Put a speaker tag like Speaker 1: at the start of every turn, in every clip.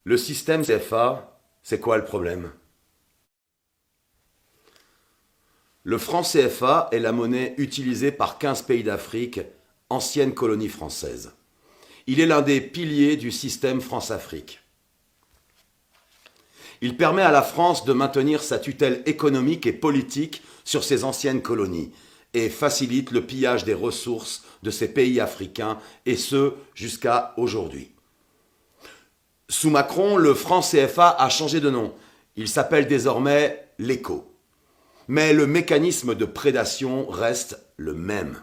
Speaker 1: Le système CFA, c'est quoi le problème? Le franc CFA est la monnaie utilisée par 15 pays d'Afrique, ancienne colonie française. Il est l'un des piliers du système France-Afrique. Il permet à la France de maintenir sa tutelle économique et politique sur ses anciennes colonies et facilite le pillage des ressources de ces pays africains, et ce jusqu'à aujourd'hui. Sous Macron, le franc CFA a changé de nom. Il s'appelle désormais l'ECO. Mais le mécanisme de prédation reste le même.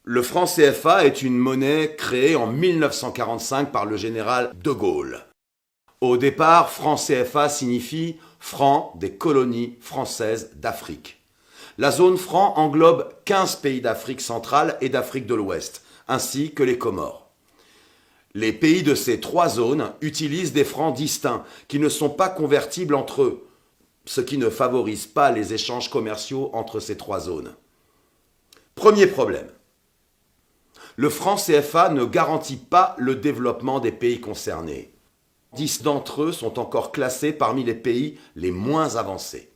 Speaker 1: Le franc CFA est une monnaie créée en 1945 par le général de Gaulle. Au départ, franc CFA signifie franc des colonies françaises d'Afrique. La zone franc englobe 15 pays d'Afrique centrale et d'Afrique de l'Ouest, ainsi que les Comores. Les pays de ces trois zones utilisent des francs distincts qui ne sont pas convertibles entre eux, ce qui ne favorise pas les échanges commerciaux entre ces trois zones. Premier problème. Le franc CFA ne garantit pas le développement des pays concernés. 10 d'entre eux sont encore classés parmi les pays les moins avancés.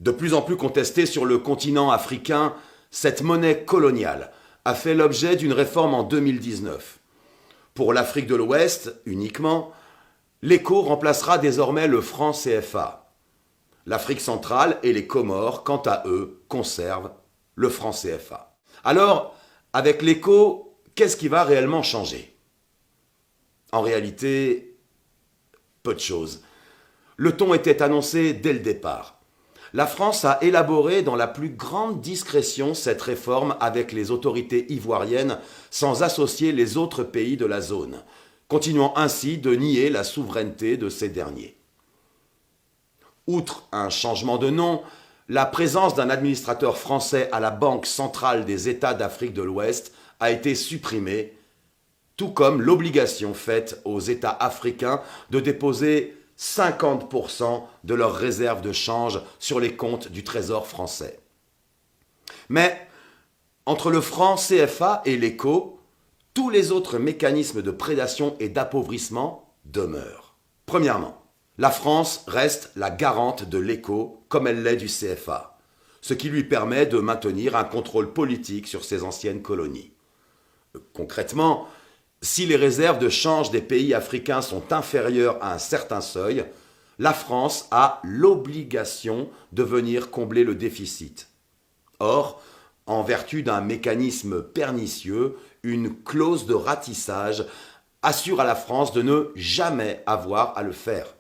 Speaker 1: De plus en plus contestée sur le continent africain, cette monnaie coloniale a fait l'objet d'une réforme en 2019. Pour l'Afrique de l'Ouest uniquement, l'ECO remplacera désormais le franc CFA. L'Afrique centrale et les Comores, quant à eux, conservent le franc CFA. Alors, avec l'ECO, qu'est-ce qui va réellement changer? En réalité, peu de choses. Le ton était annoncé dès le départ. La France a élaboré dans la plus grande discrétion cette réforme avec les autorités ivoiriennes sans associer les autres pays de la zone, continuant ainsi de nier la souveraineté de ces derniers. Outre un changement de nom, la présence d'un administrateur français à la Banque centrale des États d'Afrique de l'Ouest a été supprimée, tout comme l'obligation faite aux États africains de déposer 50% de leurs réserves de change sur les comptes du Trésor français. Mais entre le franc CFA et l'ECO, tous les autres mécanismes de prédation et d'appauvrissement demeurent. Premièrement, la France reste la garante de l'ECO comme elle l'est du CFA, ce qui lui permet de maintenir un contrôle politique sur ses anciennes colonies. Concrètement, si les réserves de change des pays africains sont inférieures à un certain seuil, la France a l'obligation de venir combler le déficit. Or, en vertu d'un mécanisme pernicieux, une clause de ratissage assure à la France de ne jamais avoir à le faire.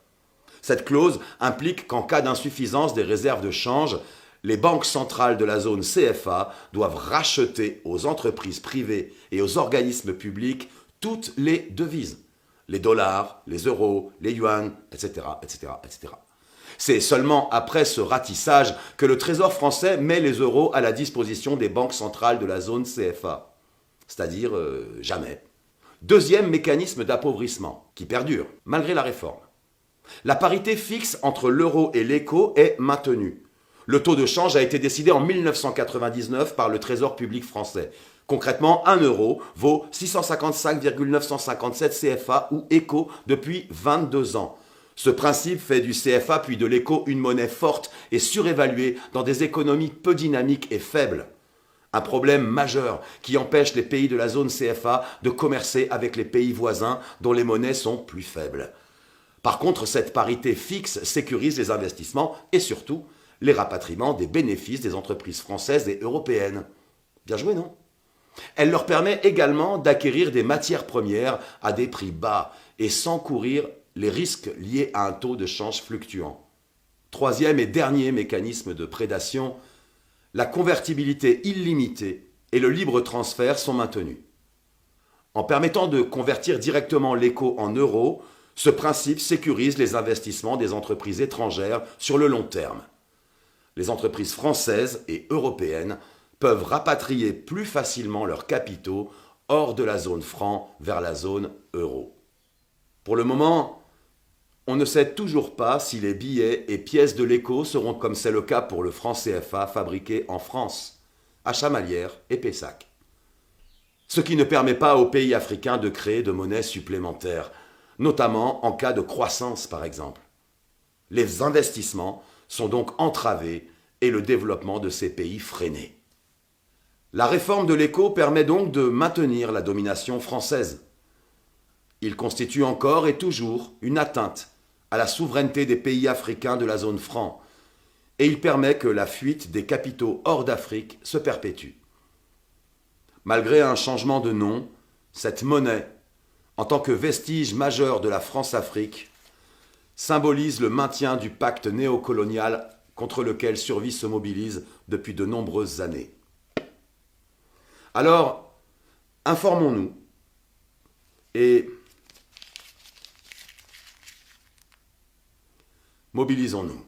Speaker 1: Cette clause implique qu'en cas d'insuffisance des réserves de change, les banques centrales de la zone CFA doivent racheter aux entreprises privées et aux organismes publics toutes les devises, les dollars, les euros, les yuans, etc., etc., etc. C'est seulement après ce ratissage que le Trésor français met les euros à la disposition des banques centrales de la zone CFA, c'est-à-dire jamais. Deuxième mécanisme d'appauvrissement, qui perdure, malgré la réforme. La parité fixe entre l'euro et l'ECO est maintenue. Le taux de change a été décidé en 1999 par le Trésor public français. Concrètement, 1 euro vaut 655,957 CFA ou ECO depuis 22 ans. Ce principe fait du CFA puis de l'ECO une monnaie forte et surévaluée dans des économies peu dynamiques et faibles. Un problème majeur qui empêche les pays de la zone CFA de commercer avec les pays voisins dont les monnaies sont plus faibles. Par contre, cette parité fixe sécurise les investissements et surtout les rapatriements des bénéfices des entreprises françaises et européennes. Bien joué, non? Elle leur permet également d'acquérir des matières premières à des prix bas et sans courir les risques liés à un taux de change fluctuant. Troisième et dernier mécanisme de prédation, la convertibilité illimitée et le libre transfert sont maintenus. En permettant de convertir directement l'ECO en euros, ce principe sécurise les investissements des entreprises étrangères sur le long terme. Les entreprises françaises et européennes peuvent rapatrier plus facilement leurs capitaux hors de la zone franc vers la zone euro. Pour le moment, on ne sait toujours pas si les billets et pièces de l'ECO seront, comme c'est le cas pour le franc CFA, fabriqués en France, à Chamalières et Pessac. ce qui ne permet pas aux pays africains de créer de monnaie supplémentaire, notamment en cas de croissance par exemple. Les investissements sont donc entravés et le développement de ces pays freiné. La réforme de l'écho permet donc de maintenir la domination française. Il constitue encore et toujours une atteinte à la souveraineté des pays africains de la zone franc, et il permet que la fuite des capitaux hors d'Afrique se perpétue. Malgré un changement de nom, cette monnaie, en tant que vestige majeur de la France-Afrique, symbolise le maintien du pacte néocolonial contre lequel Survie se mobilise depuis de nombreuses années. Alors, informons-nous et mobilisons-nous.